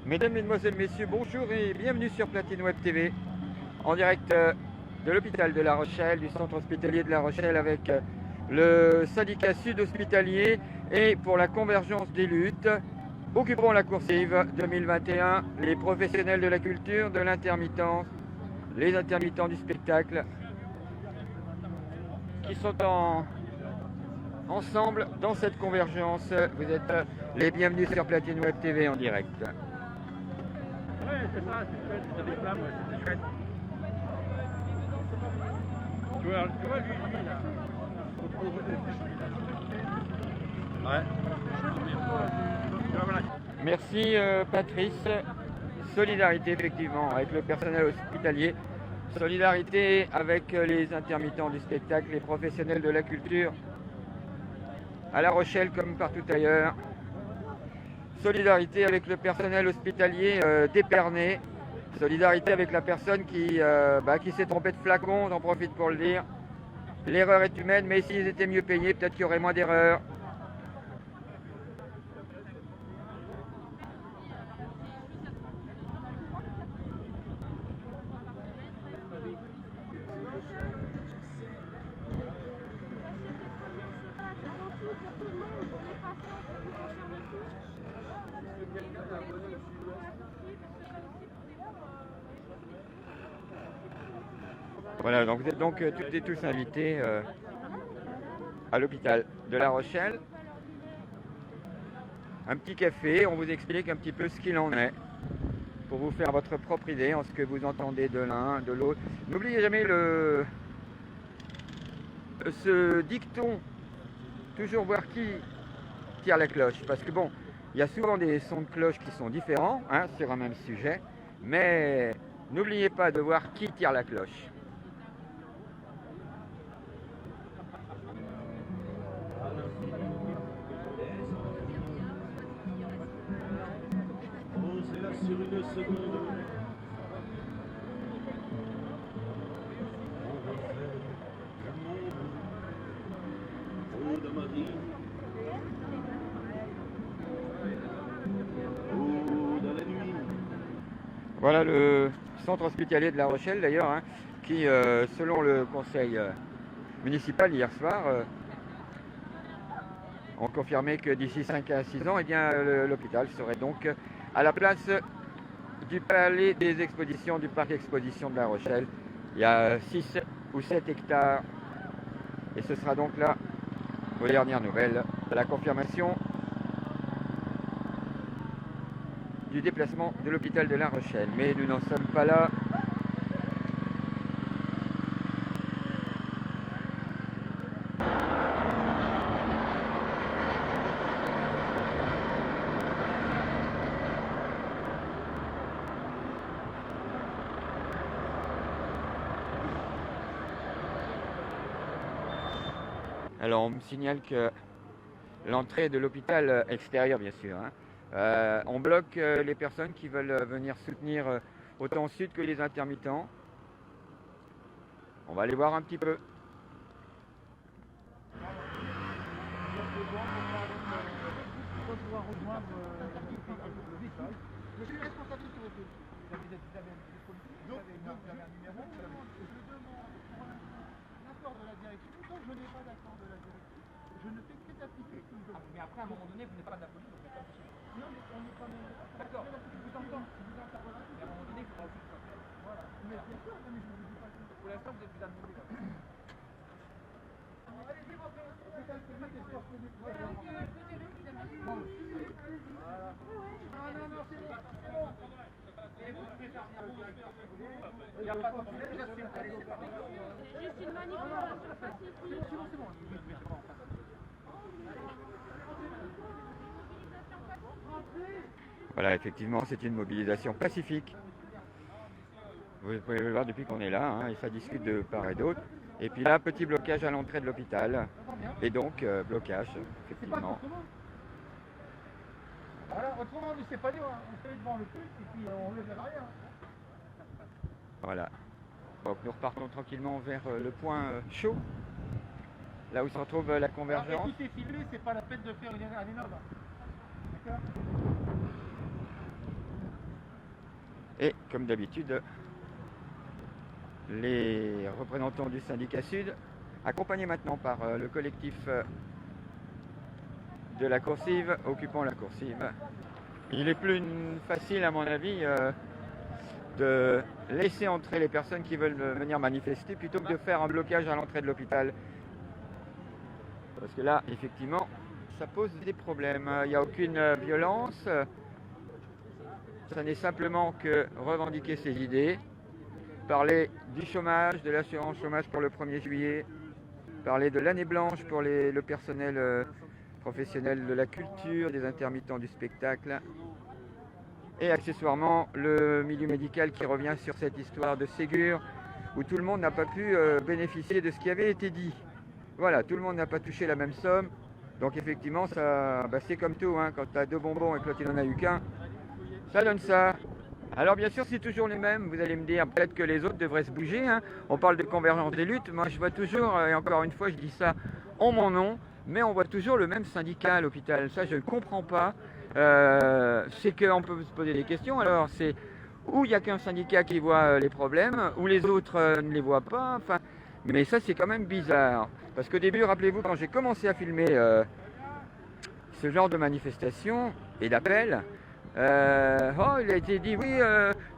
Mesdames, Mesdemoiselles, Messieurs, bonjour et bienvenue sur Platine Web TV, en direct de l'hôpital de La Rochelle, du centre hospitalier de La Rochelle, avec le syndicat sud hospitalier et pour la convergence des luttes. Occupons la coursive 2021, les professionnels de la culture, de l'intermittence, les intermittents du spectacle, qui sont ensemble dans cette convergence. Vous êtes les bienvenus sur Platine Web TV en direct. Ouais, c'est ça, c'est chouette, c'est des flammes, ouais, c'est chouette. Tu vois lui, là. Ouais. Merci Patrice. Solidarité effectivement avec le personnel hospitalier. Solidarité avec les intermittents du spectacle, les professionnels de la culture. À La Rochelle comme partout ailleurs. Solidarité avec le personnel hospitalier d'Épernay. Solidarité avec la personne qui s'est trompée de flacon, j'en profite pour le dire. L'erreur est humaine, mais s'ils étaient mieux payés, peut-être qu'il y aurait moins d'erreurs. Voilà, donc vous êtes donc toutes et tous invités à l'hôpital de La Rochelle. Un petit café, on vous explique un petit peu ce qu'il en est, pour vous faire votre propre idée en ce que vous entendez de l'un, de l'autre. N'oubliez jamais ce dicton, toujours voir qui tire la cloche, parce que bon, il y a souvent des sons de cloche qui sont différents sur un même sujet, mais n'oubliez pas de voir qui tire la cloche. Sur une seconde, on refait le monde. Oh, dans ma vie, oh, dans la nuit. Voilà le centre hospitalier de La Rochelle d'ailleurs, qui selon le conseil municipal hier soir, ont confirmé que d'ici 5 à 6 ans, l'hôpital serait donc à la place du palais des expositions, du parc exposition de La Rochelle. Il y a 6 ou 7 hectares et ce sera donc là, aux dernières nouvelles, la confirmation du déplacement de l'hôpital de La Rochelle. Mais nous n'en sommes pas là. Alors on me signale que l'entrée de l'hôpital extérieur, bien sûr, on bloque les personnes qui veulent venir soutenir autant Sud que les intermittents. On va aller voir un petit peu. Je ne fais que t'appliquer ce que je veux. Mais après, à un moment donné, vous n'êtes pas de la police, donc vous n'êtes pas possible. Non, mais on n'est pas... D'accord, je vous entends. Mais à un moment donné, il faudra aussi que ça fasse. Voilà. Mais bien sûr, mais je ne vous dis pas que... Pour l'instant, vous êtes plus à demander là. Allez-y, mon frère. C'est un public et sport public. Voilà. Non, non, c'est bon. Il n'y a pas de problème, j'assume. Allez, c'est parti. Juste une manipulation pacifique. C'est bon. Voilà, effectivement, c'est une mobilisation pacifique. Vous pouvez le voir depuis qu'on est là, et ça discute de part et d'autre. Et puis là, petit blocage à l'entrée de l'hôpital. Et donc, blocage, effectivement. Voilà, autrement, c'est pas dur, on se met devant le truc et puis on ne verra rien. Voilà. Donc nous repartons tranquillement vers le point chaud, là où se retrouve la convergence. Si c'est filmé, c'est pas la peine de faire un énorme. D'accord ? Et comme d'habitude, les représentants du syndicat Sud, accompagnés maintenant par le collectif de la coursive, occupant la coursive. Il est plus facile, à mon avis, de laisser entrer les personnes qui veulent venir manifester plutôt que de faire un blocage à l'entrée de l'hôpital. Parce que là, effectivement, ça pose des problèmes. Il n'y a aucune violence. Ça n'est simplement que revendiquer ses idées, parler du chômage, de l'assurance chômage pour le 1er juillet, parler de l'année blanche pour le personnel professionnel de la culture, des intermittents du spectacle, et accessoirement le milieu médical qui revient sur cette histoire de Ségur, où tout le monde n'a pas pu bénéficier de ce qui avait été dit. Voilà, tout le monde n'a pas touché la même somme, donc effectivement, c'est comme tout, hein, quand tu as 2 bonbons et que l'autre il n'en a eu qu'un, ça donne ça. Alors bien sûr, c'est toujours les mêmes, vous allez me dire, peut-être que les autres devraient se bouger, hein. On parle de convergence des luttes, moi je vois toujours, et encore une fois je dis ça en mon nom, mais on voit toujours le même syndicat à l'hôpital, ça je ne comprends pas. C'est qu'on peut se poser des questions, alors c'est où il n'y a qu'un syndicat qui voit les problèmes, ou les autres ne les voient pas, enfin, mais ça c'est quand même bizarre, parce qu'au début, rappelez-vous, quand j'ai commencé à filmer ce genre de manifestation et d'appel, il a été dit oui,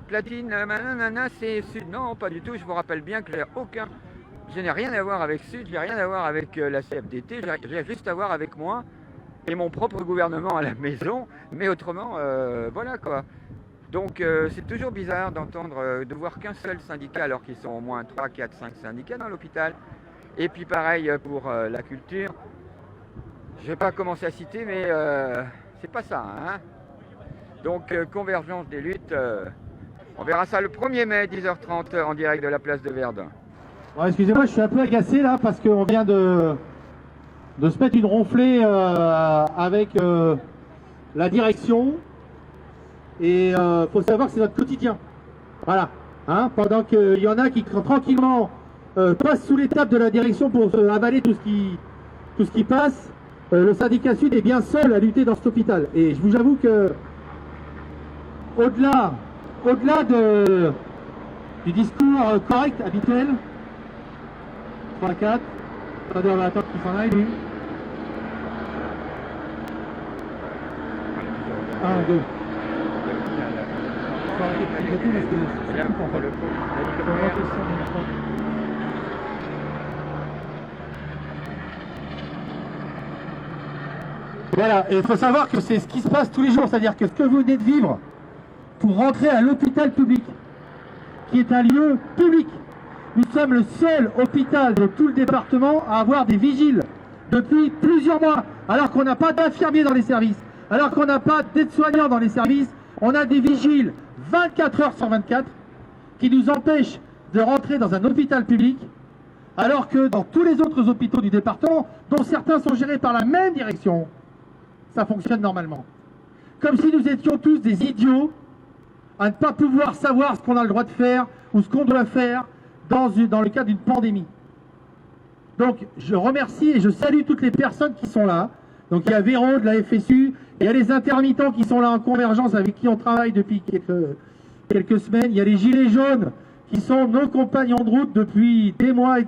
Platine, nanana, c'est Sud. Non, pas du tout, je vous rappelle bien que je n'ai rien à voir avec Sud, je n'ai rien à voir avec la CFDT, j'ai juste à voir avec moi et mon propre gouvernement à la maison, mais autrement, voilà quoi. Donc c'est toujours bizarre d'entendre, de voir qu'un seul syndicat alors qu'ils sont au moins 3, 4, 5 syndicats dans l'hôpital. Et puis pareil pour la culture, je ne vais pas commencer à citer, mais c'est pas ça, hein. Donc convergence des luttes, on verra ça le 1er mai, 10h30 en direct de la place de Verdun. Bon, excusez-moi, je suis un peu agacé là parce qu'on vient de se mettre une ronflée avec la direction. Et faut savoir que c'est notre quotidien. Voilà. Hein, pendant qu'il y en a qui tranquillement passent sous les tables de la direction pour avaler tout ce qui passe, le syndicat Sud est bien seul à lutter dans cet hôpital. Et je vous avoue que au-delà du discours correct, habituel, 3, 4, attendez, on va attendre qu'il s'en aille lui. 1, 2. Voilà, et il faut savoir que c'est ce qui se passe tous les jours, c'est-à-dire que ce que vous venez de vivre pour rentrer à l'hôpital public, qui est un lieu public. Nous sommes le seul hôpital de tout le département à avoir des vigiles depuis plusieurs mois, alors qu'on n'a pas d'infirmiers dans les services, alors qu'on n'a pas d'aides-soignants dans les services, on a des vigiles 24 heures sur 24 qui nous empêchent de rentrer dans un hôpital public, alors que dans tous les autres hôpitaux du département, dont certains sont gérés par la même direction, ça fonctionne normalement. Comme si nous étions tous des idiots à ne pas pouvoir savoir ce qu'on a le droit de faire ou ce qu'on doit faire dans le cadre d'une pandémie. Donc je remercie et je salue toutes les personnes qui sont là. Donc il y a Véro de la FSU, il y a les intermittents qui sont là en convergence avec qui on travaille depuis quelques semaines, il y a les gilets jaunes qui sont nos compagnons de route depuis des mois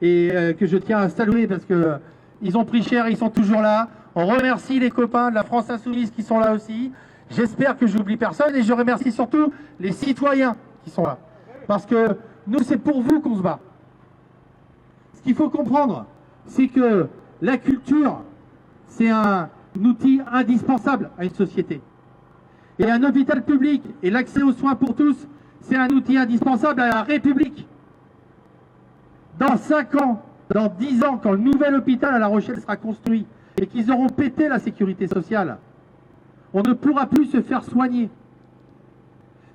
et que je tiens à saluer parce que ils ont pris cher, ils sont toujours là. On remercie les copains de la France Insoumise qui sont là aussi. J'espère que j'oublie personne et je remercie surtout les citoyens qui sont là. Parce que nous, c'est pour vous qu'on se bat. Ce qu'il faut comprendre, c'est que la culture, c'est un outil indispensable à une société. Et un hôpital public et l'accès aux soins pour tous, c'est un outil indispensable à la République. Dans 5 ans, dans 10 ans, quand le nouvel hôpital à La Rochelle sera construit et qu'ils auront pété la sécurité sociale, on ne pourra plus se faire soigner.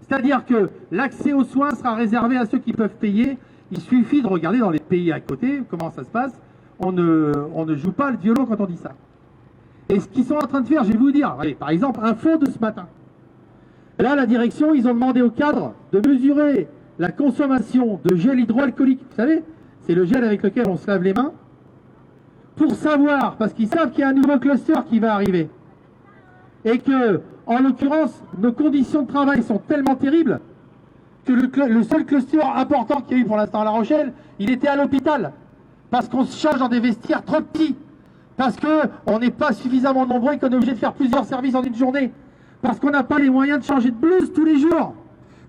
C'est-à-dire que l'accès aux soins sera réservé à ceux qui peuvent payer. Il suffit de regarder dans les pays à côté comment ça se passe. On ne joue pas le violon quand on dit ça. Et ce qu'ils sont en train de faire, je vais vous dire, allez, par exemple, info de ce matin. Là, la direction, ils ont demandé aux cadres de mesurer la consommation de gel hydroalcoolique. Vous savez, c'est le gel avec lequel on se lave les mains. Pour savoir, parce qu'ils savent qu'il y a un nouveau cluster qui va arriver. Et que En l'occurrence, nos conditions de travail sont tellement terribles que le seul cluster important qu'il y a eu pour l'instant à La Rochelle, il était à l'hôpital. Parce qu'on se charge dans des vestiaires trop petits. Parce qu'on n'est pas suffisamment nombreux et qu'on est obligé de faire plusieurs services en une journée. Parce qu'on n'a pas les moyens de changer de blouse tous les jours.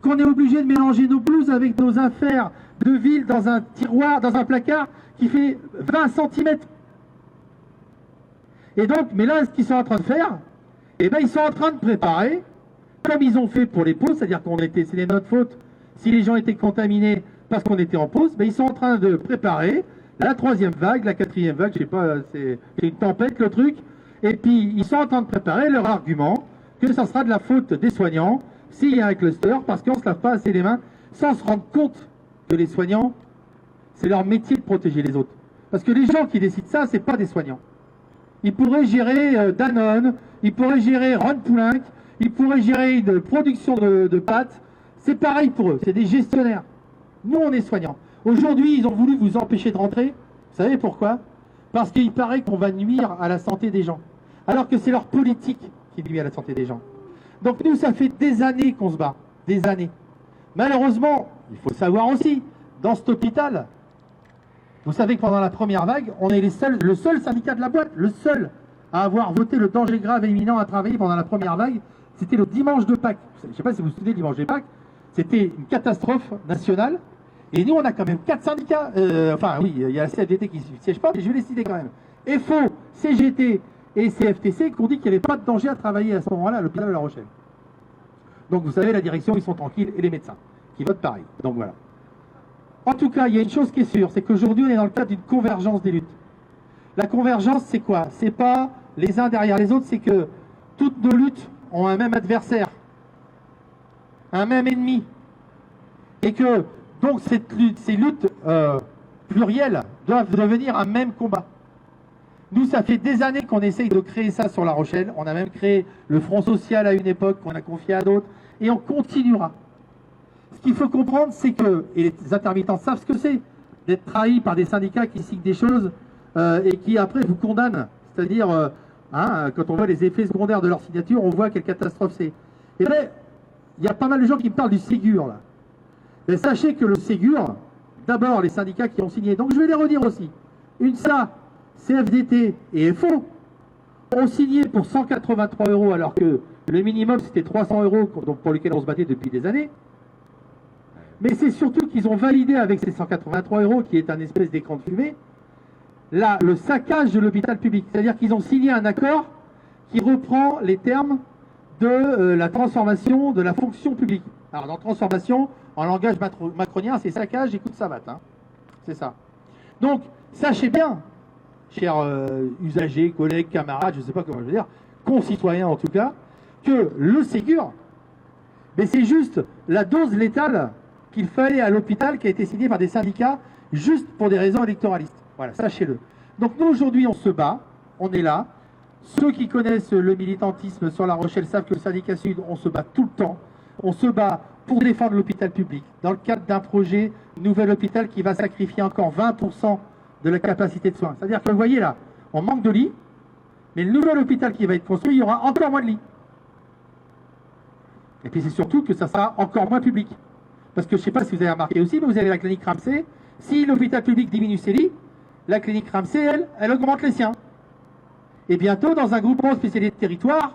Qu'on est obligé de mélanger nos blouses avec nos affaires de ville dans un tiroir, dans un placard qui fait 20 cm. Et donc, mais là, ce qu'ils sont en train de faire, eh ben, ils sont en train de préparer, comme ils ont fait pour les pauses, c'est-à-dire c'est notre faute si les gens étaient contaminés parce qu'on était en pause, ben, ils sont en train de préparer la 3e vague, la 4e vague, je sais pas, c'est une tempête le truc, et puis ils sont en train de préparer leur argument que ça sera de la faute des soignants s'il y a un cluster, parce qu'on ne se lave pas assez les mains, sans se rendre compte que les soignants, c'est leur métier de protéger les autres. Parce que les gens qui décident ça, c'est pas des soignants. Ils pourraient gérer Danone, ils pourraient gérer Ron Poulenc, ils pourraient gérer une production de pâtes. C'est pareil pour eux, c'est des gestionnaires. Nous, on est soignants. Aujourd'hui, ils ont voulu vous empêcher de rentrer. Vous savez pourquoi? Parce qu'il paraît qu'on va nuire à la santé des gens. Alors que c'est leur politique qui nuit à la santé des gens. Donc nous, ça fait des années qu'on se bat. Des années. Malheureusement, il faut savoir aussi, dans cet hôpital, vous savez que pendant la première vague, on est le seul syndicat de la boîte, le seul à avoir voté le danger grave et imminent à travailler pendant la première vague. C'était le dimanche de Pâques. Je ne sais pas si vous vous souvenez du dimanche de Pâques. C'était une catastrophe nationale. Et nous, on a quand même 4 syndicats. Enfin, oui, il y a la CFDT qui ne siège pas, mais je vais les citer quand même. FO, CGT et CFTC qui ont dit qu'il n'y avait pas de danger à travailler à ce moment-là à l'hôpital de La Rochelle. Donc, vous savez, la direction, ils sont tranquilles, et les médecins qui votent pareil. Donc, voilà. En tout cas, il y a une chose qui est sûre, c'est qu'aujourd'hui, on est dans le cadre d'une convergence des luttes. La convergence, c'est quoi? C'est pas les uns derrière les autres, c'est que toutes nos luttes ont un même adversaire, un même ennemi. Et que, donc, ces luttes plurielles doivent devenir un même combat. Nous, ça fait des années qu'on essaye de créer ça sur La Rochelle. On a même créé le Front Social à une époque, qu'on a confié à d'autres, et on continuera. Ce qu'il faut comprendre, c'est que, et les intermittents savent ce que c'est, d'être trahis par des syndicats qui signent des choses et qui après vous condamnent. C'est-à-dire, quand on voit les effets secondaires de leur signature, on voit quelle catastrophe c'est. Et bien, il y a pas mal de gens qui me parlent du Ségur, là. Mais sachez que le Ségur, d'abord les syndicats qui ont signé, donc je vais les redire aussi, UNSA, CFDT et FO, ont signé pour 183 € alors que le minimum c'était 300 € pour lequel on se battait depuis des années. Mais c'est surtout qu'ils ont validé avec ces 183 € qui est un espèce d'écran de fumée, là, le saccage de l'hôpital public. C'est-à-dire qu'ils ont signé un accord qui reprend les termes de la transformation de la fonction publique. Alors dans transformation, en langage macronien, c'est saccage et coup de savate. Hein. C'est ça. Donc, sachez bien, chers usagers, collègues, camarades, je ne sais pas comment je veux dire, concitoyens en tout cas, que le Ségur, mais c'est juste la dose létale qu'il fallait à l'hôpital qui a été signée par des syndicats juste pour des raisons électoralistes. Voilà, sachez-le. Donc nous aujourd'hui on se bat, on est là. Ceux qui connaissent le militantisme sur La Rochelle savent que le syndicat Sud, on se bat tout le temps. On se bat pour défendre l'hôpital public, dans le cadre d'un projet nouvel hôpital qui va sacrifier encore 20% de la capacité de soins. C'est-à-dire que vous voyez là, on manque de lits, mais le nouvel hôpital qui va être construit, il y aura encore moins de lits. Et puis c'est surtout que ça sera encore moins public. Parce que je ne sais pas si vous avez remarqué aussi, mais vous avez la clinique Ramsay. Si l'hôpital public diminue ses lits, la clinique Ramsay, elle augmente les siens. Et bientôt, dans un groupement spécialisé de territoire,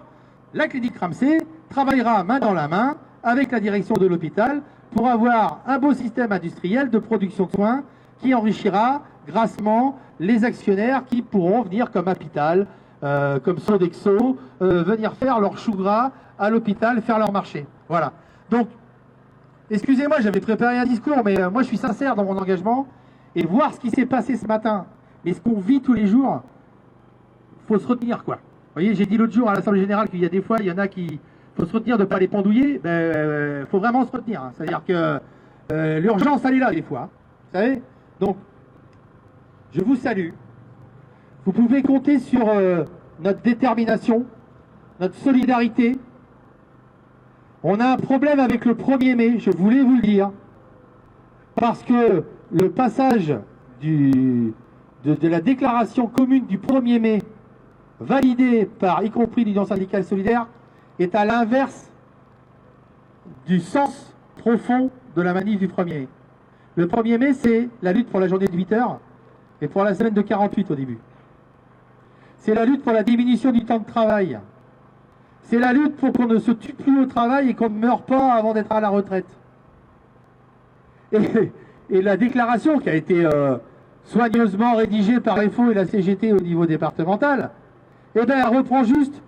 la clinique Ramsay travaillera main dans la main avec la direction de l'hôpital pour avoir un beau système industriel de production de soins qui enrichira grassement les actionnaires qui pourront venir comme Hôpital, comme Sodexo, venir faire leur chou gras à l'hôpital, faire leur marché. Voilà. Donc, excusez-moi, j'avais préparé un discours, mais moi je suis sincère dans mon engagement. Et voir ce qui s'est passé ce matin, et ce qu'on vit tous les jours, faut se retenir, quoi. Vous voyez, j'ai dit l'autre jour à l'Assemblée Générale qu'il y a des fois, il y en a qui... faut se retenir de ne pas les pendouiller. Ben, faut vraiment se retenir. Hein. C'est-à-dire que l'urgence, elle est là, des fois. Hein. Vous savez? Donc, je vous salue. Vous pouvez compter sur notre détermination, notre solidarité. On a un problème avec le 1er mai, je voulais vous le dire. Parce que le passage de la déclaration commune du 1er mai, validée par, y compris l'Union syndicale solidaire, est à l'inverse du sens profond de la manif du 1er mai. Le 1er mai, c'est la lutte pour la journée de 8 heures et pour la semaine de 48 au début. C'est la lutte pour la diminution du temps de travail. C'est la lutte pour qu'on ne se tue plus au travail et qu'on ne meure pas avant d'être à la retraite. Et la déclaration qui a été soigneusement rédigée par FO et la CGT au niveau départemental, eh bien, elle reprend juste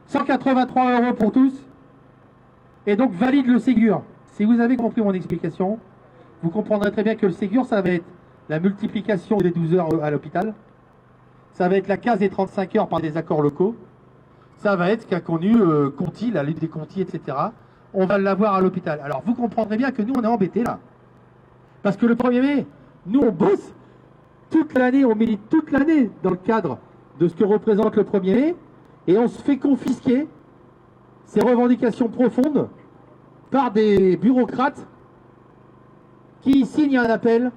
183 € pour tous et donc valide le Ségur. Si vous avez compris mon explication, vous comprendrez très bien que le Ségur, ça va être la multiplication des 12 heures à l'hôpital, ça va être la case des 35 heures par des accords locaux, ça va être ce qu'a connu Conti, la lutte des Conti, etc. On va l'avoir à l'hôpital. Alors vous comprendrez bien que nous, on est embêtés là. Parce que le 1er mai, nous, on bosse toute l'année, on milite toute l'année dans le cadre de ce que représente le 1er mai, et on se fait confisquer ces revendications profondes par des bureaucrates qui signent un appel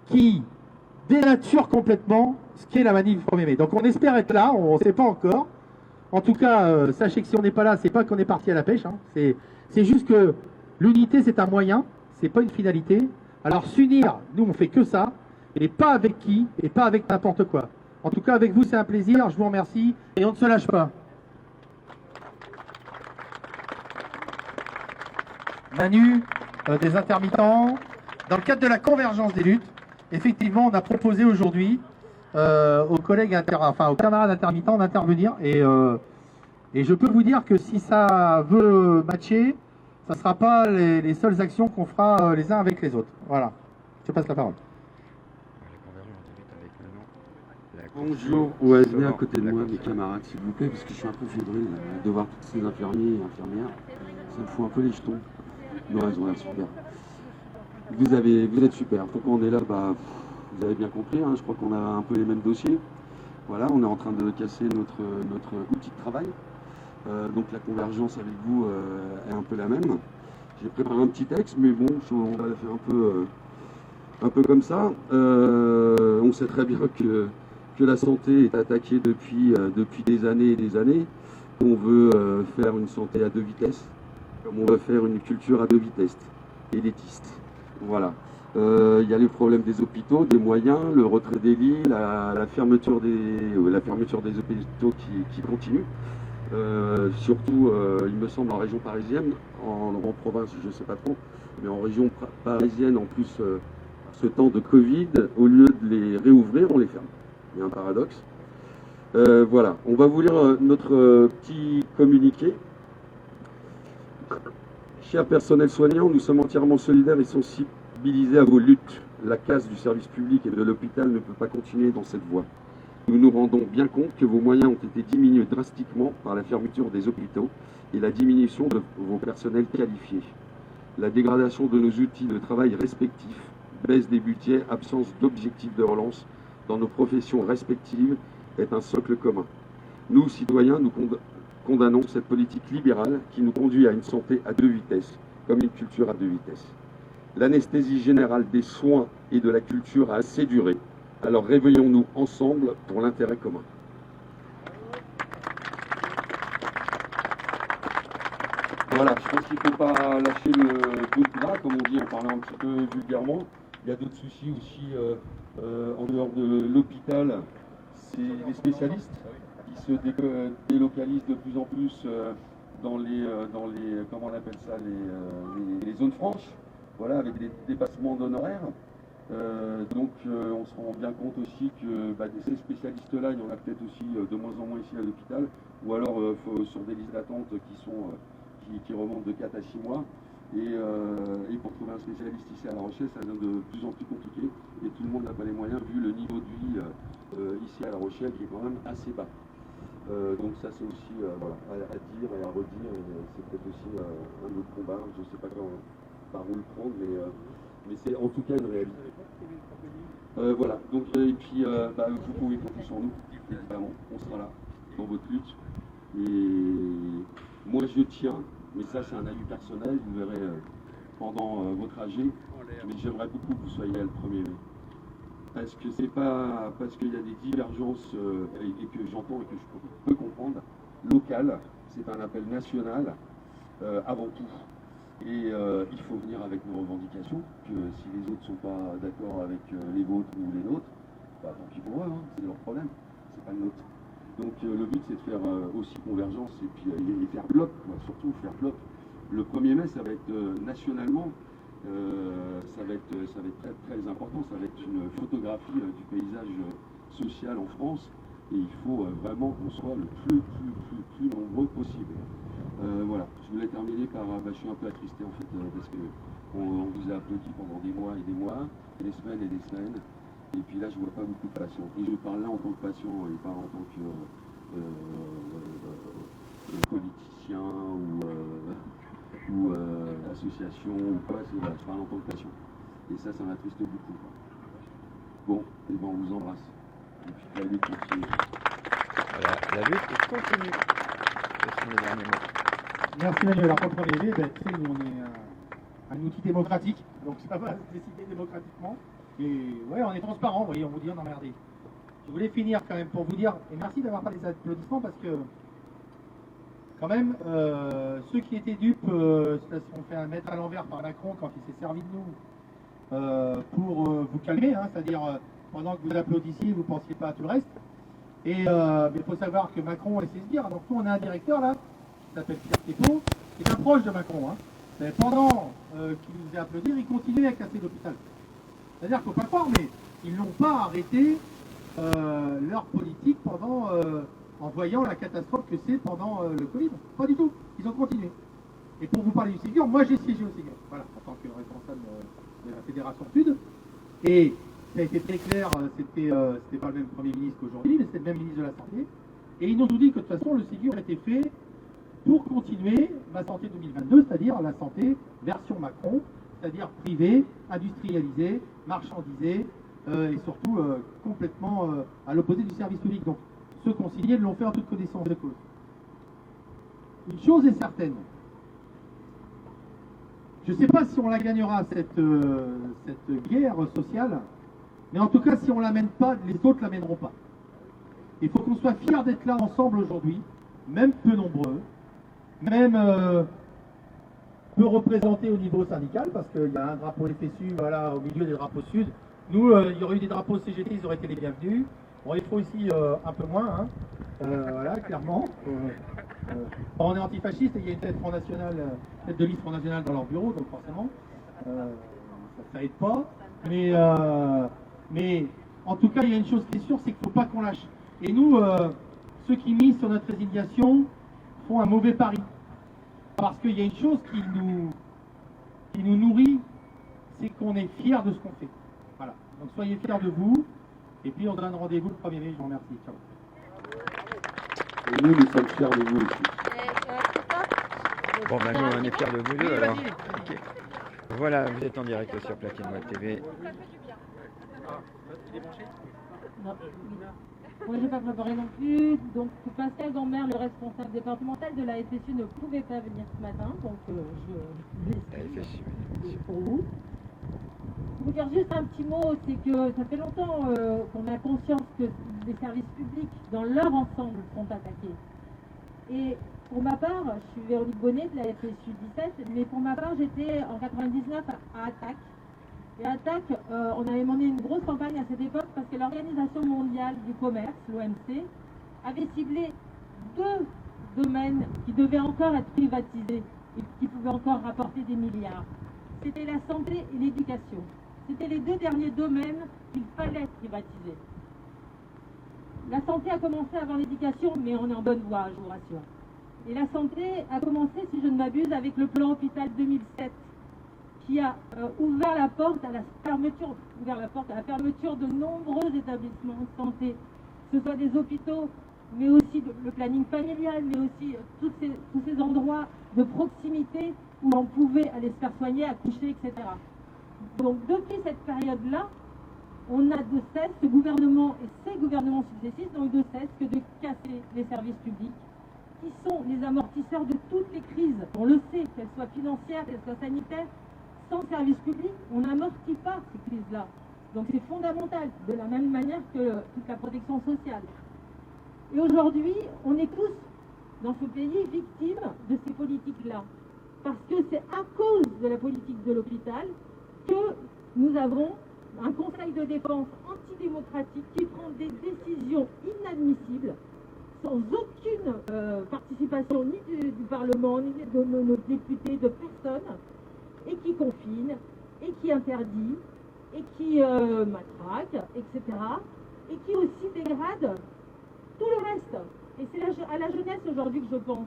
qui dénature complètement ce qu'est la manif du 1er mai. Donc on espère être là, on ne sait pas encore. En tout cas, sachez que si on n'est pas là, c'est pas qu'on est parti à la pêche. Hein. C'est juste que l'unité, c'est un moyen, c'est pas une finalité. Alors s'unir, nous on fait que ça, et pas avec qui, et pas avec n'importe quoi. En tout cas, avec vous, c'est un plaisir, je vous remercie, et on ne se lâche pas. Manu, des intermittents, dans le cadre de la convergence des luttes, effectivement, on a proposé aujourd'hui aux collègues, aux camarades intermittents d'intervenir, et je peux vous dire que si ça veut matcher, ça ne sera pas les seules actions qu'on fera les uns avec les autres. Voilà, je te passe la parole. Bonjour OSB à côté de moi, mes camarades, s'il vous plaît, parce que je suis un peu fébrile de voir toutes ces infirmiers et infirmières. Ça me fout un peu les jetons. Non, elles ont l'air super. Vous êtes super. Pourquoi on est là, vous avez bien compris, hein, je crois qu'on a un peu les mêmes dossiers. Voilà, on est en train de casser notre outil de travail. Donc la convergence avec vous est un peu la même. J'ai préparé un petit texte, mais bon, on va la faire un peu comme ça. On sait très bien que la santé est attaquée depuis des années et des années. On veut faire une santé à deux vitesses, comme on veut faire une culture à deux vitesses, élitiste. Voilà. Il y a les problèmes des hôpitaux, des moyens, le retrait des lits, la fermeture des hôpitaux qui continue. Surtout, il me semble, en région parisienne, en province, je ne sais pas trop, mais en région parisienne, en plus, ce temps de Covid, au lieu de les réouvrir, on les ferme. Il y a un paradoxe. Voilà, on va vous lire notre petit communiqué. Chers personnels soignants, nous sommes entièrement solidaires et sensibilisés à vos luttes. La casse du service public et de l'hôpital ne peut pas continuer dans cette voie. Nous nous rendons bien compte que vos moyens ont été diminués drastiquement par la fermeture des hôpitaux et la diminution de vos personnels qualifiés. La dégradation de nos outils de travail respectifs, baisse des budgets, absence d'objectifs de relance dans nos professions respectives est un socle commun. Nous, citoyens, nous condamnons cette politique libérale qui nous conduit à une santé à deux vitesses, comme une culture à deux vitesses. L'anesthésie générale des soins et de la culture a assez duré. Alors réveillons-nous ensemble pour l'intérêt commun. Voilà, je pense qu'il ne faut pas lâcher le bout de gras, comme on dit en parlant un petit peu vulgairement. Il y a d'autres soucis aussi en dehors de l'hôpital. C'est les spécialistes qui se délocalisent de plus en plus dans les comment on appelle ça, les zones franches, voilà, avec des dépassements d'honoraires. Donc on se rend bien compte aussi que ces spécialistes-là, il y en a peut-être aussi de moins en moins ici à l'hôpital, ou alors sur des listes d'attente qui remontent de 4 à 6 mois. Et pour trouver un spécialiste ici à La Rochelle, ça devient de plus en plus compliqué et tout le monde n'a pas les moyens vu le niveau de vie ici à La Rochelle qui est quand même assez bas. Donc ça c'est aussi voilà, à dire et à redire, c'est peut-être aussi un autre combat, je ne sais pas par où le prendre, mais c'est en tout cas une réalité. Voilà, donc et puis vous pouvez compter sur nous, évidemment, on sera là dans votre lutte. Et moi je tiens, mais ça c'est un avis personnel, vous verrez pendant vos trajets, mais j'aimerais beaucoup que vous soyez là le 1er mai. Parce que c'est pas parce qu'il y a des divergences et que j'entends et que je peux comprendre, local, c'est un appel national avant tout. Et il faut venir avec nos revendications, que si les autres ne sont pas d'accord avec les vôtres ou les nôtres, bah, tant pis pour eux, hein, c'est leur problème, c'est pas le nôtre. Donc le but c'est de faire aussi convergence et puis et faire bloc, quoi, surtout faire bloc. Le 1er mai, ça va être nationalement, ça va être très, très important, ça va être une photographie du paysage social en France, et il faut vraiment qu'on soit le plus nombreux possible. Voilà, je voulais terminer par, je suis un peu attristé en fait, parce qu'on vous a applaudi pendant des mois et des mois, des semaines et des semaines, et puis là je vois pas beaucoup de passion. Et je parle là en tant que patient et pas en tant que politicien ou association ou quoi, voilà, je parle en tant que patient. Et ça m'attriste beaucoup, quoi. Bon, et ben on vous embrasse. Et puis la lutte continue. Voilà, la lutte continue. Ce sont les derniers mots. Merci Manuel. Alors, pour le 1er mai, ben, tu sais, nous, on est un outil démocratique, donc ça va se décider démocratiquement. Et ouais, on est transparent, vous voyez, on vous dit, on a merdé. Je voulais finir quand même pour vous dire, et merci d'avoir pas les applaudissements, parce que quand même, ceux qui étaient dupes, se sont fait mettre à l'envers par Macron quand il s'est servi de nous pour vous calmer, hein, c'est-à-dire pendant que vous applaudissiez, vous ne pensiez pas à tout le reste. Et il faut savoir que Macron essaie de se dire, donc nous on a un directeur là, qui s'appelle Pierre Thébault, qui est un proche de Macron. Hein. Mais pendant qu'il nous a applaudi, il continue à casser l'hôpital. C'est-à-dire qu'il ne faut pas croire, mais ils n'ont pas arrêté leur politique pendant, en voyant la catastrophe que c'est pendant le Covid. Pas du tout, ils ont continué. Et pour vous parler du Ségur, moi j'ai siégé au Ségur, voilà, en tant que responsable de la Fédération Sud. Et ça a été très clair, c'était pas le même Premier ministre qu'aujourd'hui, mais c'était le même ministre de la Santé. Et ils nous ont dit que de toute façon, le Ségur était fait pour continuer Ma Santé 2022, c'est-à-dire la santé version Macron, c'est-à-dire privée, industrialisée, marchandisée, et surtout complètement à l'opposé du service public. Donc ceux qui ont signé l'ont fait en toute connaissance de cause. Une chose est certaine, je ne sais pas si on la gagnera cette guerre sociale, mais en tout cas si on ne l'amène pas, les autres ne l'amèneront pas. Il faut qu'on soit fiers d'être là ensemble aujourd'hui, même peu nombreux, même peu représentés au niveau syndical, parce qu'il y a un drapeau FSU, voilà, au milieu des drapeaux sud. Nous, il y aurait eu des drapeaux CGT, ils auraient été les bienvenus. Bon, il faut ici un peu moins, hein. Voilà, clairement. On est antifasciste et il y a une tête de liste Front National dans leur bureau, donc forcément, ça aide pas. Mais en tout cas, il y a une chose qui est sûre, c'est qu'il ne faut pas qu'on lâche. Et nous, ceux qui misent sur notre résignation font un mauvais pari. Parce qu'il y a une chose qui nous nourrit, c'est qu'on est fiers de ce qu'on fait. Voilà. Donc soyez fiers de vous. Et puis on donne rendez-vous le 1er mai. Je vous remercie. Ciao. Et nous sommes fiers de vous aussi. Bon, ben nous, on est fiers de vous deux, alors. Okay. Voilà, vous êtes en direct sur Platine Web TV. Non. Moi, je n'ai pas préparé non plus. Donc, Pascal Gambert, le responsable départemental de la FSU, ne pouvait pas venir ce matin. Donc, je vais pour vous. Vous dire juste un petit mot, c'est que ça fait longtemps qu'on a conscience que les services publics, dans leur ensemble, sont attaqués. Et pour ma part, je suis Véronique Bonnet de la FSU 17, mais pour ma part, j'étais en 99 à Attaque. Et Attaque, on avait mené une grosse campagne à cette époque parce que l'Organisation mondiale du commerce, l'OMC, avait ciblé 2 domaines qui devaient encore être privatisés et qui pouvaient encore rapporter des milliards. C'était la santé et l'éducation. C'était les 2 derniers domaines qu'il fallait privatiser. La santé a commencé avant l'éducation, mais on est en bonne voie, je vous rassure. Et la santé a commencé, si je ne m'abuse, avec le plan Hôpital 2007, qui a ouvert la porte à la fermeture de nombreux établissements de santé, que ce soit des hôpitaux, mais aussi le planning familial, mais aussi tous ces endroits de proximité où on pouvait aller se faire soigner, accoucher, etc. Donc depuis cette période-là, on a de cesse, ce gouvernement et ces gouvernements successifs n'ont eu de cesse que de casser les services publics, qui sont les amortisseurs de toutes les crises. On le sait, qu'elles soient financières, qu'elles soient sanitaires. Sans service public, on n'amortit pas ces crises-là. Donc c'est fondamental, de la même manière que toute la protection sociale. Et aujourd'hui, on est tous dans ce pays victime de ces politiques-là. Parce que c'est à cause de la politique de l'hôpital que nous avons un conseil de défense antidémocratique qui prend des décisions inadmissibles sans aucune participation ni du Parlement, ni de nos députés, de personne, et qui confine, et qui interdit, et qui matraque, etc., et qui aussi dégrade tout le reste. Et c'est à la jeunesse aujourd'hui que je pense,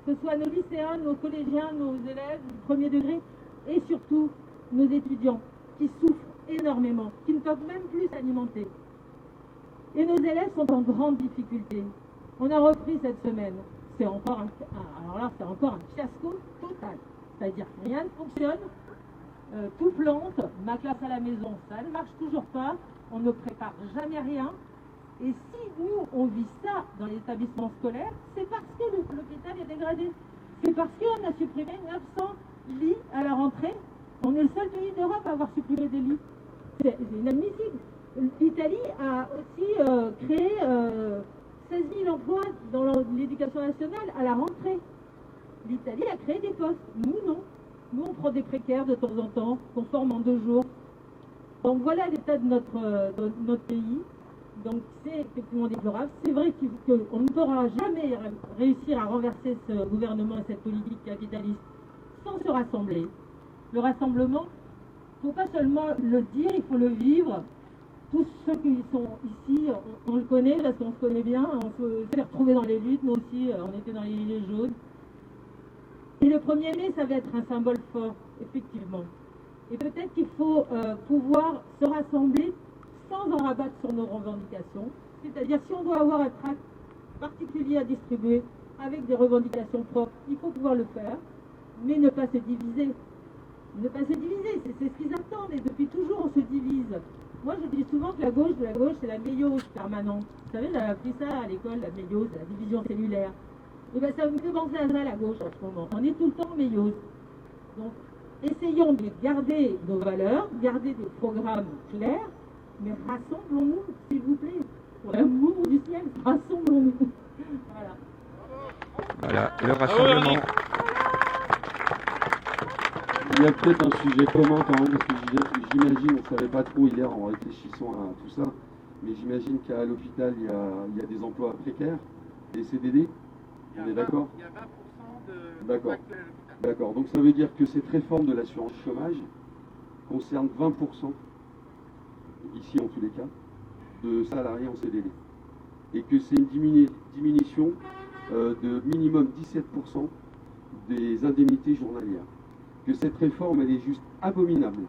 que ce soit nos lycéens, nos collégiens, nos élèves du premier degré, et surtout nos étudiants, qui souffrent énormément, qui ne peuvent même plus s'alimenter. Et nos élèves sont en grande difficulté. On a repris cette semaine. C'est encore un fiasco total. C'est-à-dire que rien ne fonctionne, tout plante, ma classe à la maison, ça ne marche toujours pas, on ne prépare jamais rien. Et si nous, on vit ça dans les établissements scolaires, c'est parce que l'hôpital est dégradé. C'est parce qu'on a supprimé 900 lits à la rentrée. On est le seul pays d'Europe à avoir supprimé des lits. C'est inadmissible. L'Italie a aussi créé 16 000 emplois dans l'éducation nationale à la rentrée. L'Italie a créé des postes. Nous, non. Nous, on prend des précaires de temps en temps, qu'on forme en 2 jours. Donc voilà l'état de notre pays. Donc c'est effectivement déplorable. C'est vrai qu'on ne pourra jamais réussir à renverser ce gouvernement et cette politique capitaliste sans se rassembler. Le rassemblement, il ne faut pas seulement le dire, il faut le vivre. Tous ceux qui sont ici, on le connaît parce qu'on se connaît bien, on s'est retrouvés dans les luttes, nous aussi, on était dans les gilets jaunes. Et le 1er mai, ça va être un symbole fort, effectivement. Et peut-être qu'il faut pouvoir se rassembler sans en rabattre sur nos revendications. C'est-à-dire, si on doit avoir un tract particulier à distribuer avec des revendications propres, il faut pouvoir le faire, mais ne pas se diviser. Ne pas se diviser, c'est ce qu'ils attendent, et depuis toujours, on se divise. Moi, je dis souvent que la gauche, c'est la méiose permanente. Vous savez, j'avais appris ça à l'école, la méiose, la division cellulaire. Et bien, ça me fait penser à ça, la gauche, en ce moment. On est tout le temps méiose. Donc, essayons de garder nos valeurs, garder des programmes clairs, mais rassemblons-nous, s'il vous plaît. Pour l'amour du ciel, rassemblons-nous. Voilà. Voilà, le rassemblement. Il y a peut-être un sujet commun quand même, parce que j'imagine, on ne savait pas trop hier en réfléchissant à tout ça, mais j'imagine qu'à l'hôpital, il y a des emplois précaires, des CDD. On est d'accord ? Il y a 20% de D'accord. actuels à l'hôpital. D'accord, donc ça veut dire que cette réforme de l'assurance chômage concerne 20%, ici en tous les cas, de salariés en CDD. Et que c'est une diminution de minimum 17% des indemnités journalières. Que cette réforme, elle est juste abominable,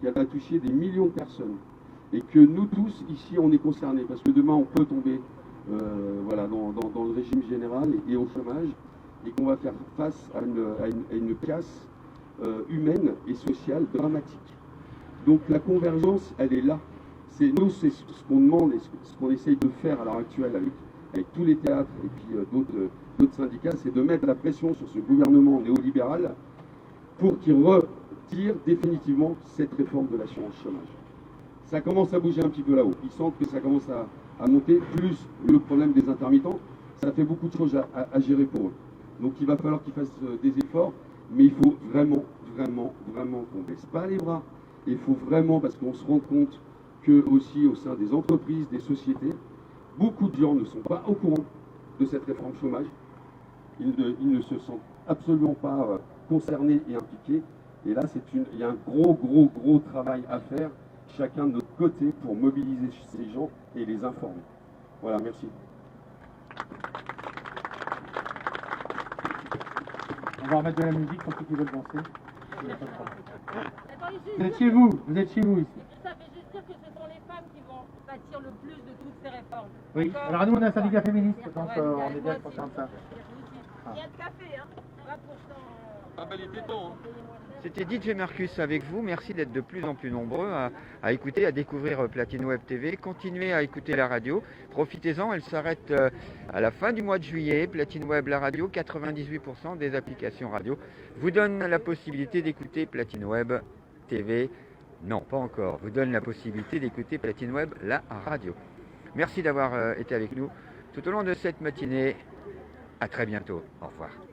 qu'elle va toucher des millions de personnes. Et que nous tous, ici, on est concernés, parce que demain, on peut tomber voilà, dans le régime général et au chômage, et qu'on va faire face à une casse humaine et sociale dramatique. Donc la convergence, elle est là. C'est ce qu'on demande et ce qu'on essaye de faire à l'heure actuelle avec tous les théâtres et puis d'autres syndicats, c'est de mettre la pression sur ce gouvernement néolibéral pour qu'il retire définitivement cette réforme de l'assurance chômage. Ça commence à bouger un petit peu là-haut. Ils sentent que ça commence à monter, plus le problème des intermittents, ça fait beaucoup de choses à gérer pour eux. Donc il va falloir qu'ils fassent des efforts, mais il faut vraiment qu'on ne baisse pas les bras. Il faut vraiment, parce qu'on se rend compte que aussi au sein des entreprises, des sociétés, beaucoup de gens ne sont pas au courant de cette réforme chômage. Ils ne se sentent absolument pas concernés et impliqués. Et là, il y a un gros travail à faire, chacun de notre côté, pour mobiliser ces gens et les informer. Voilà, merci. On va remettre de la musique pour ceux qui veulent danser. Vous êtes chez vous ici. Ça veut juste dire que ce sont les femmes qui vont pâtir le plus de toutes ces réformes. Oui, alors nous on est un syndicat féministe, donc on est bien conscient de ça. Il y a de café, hein. 20%. Ah ben il était temps, C'était DJ Marcus avec vous. Merci d'être de plus en plus nombreux à écouter, à découvrir Platine Web TV. Continuez à écouter la radio. Profitez-en, elle s'arrête à la fin du mois de juillet. Platine Web, la radio, 98% des applications radio vous donnent la possibilité d'écouter Platine Web TV. Non, pas encore. Vous donne la possibilité d'écouter Platine Web, la radio. Merci d'avoir été avec nous tout au long de cette matinée. À très bientôt. Au revoir.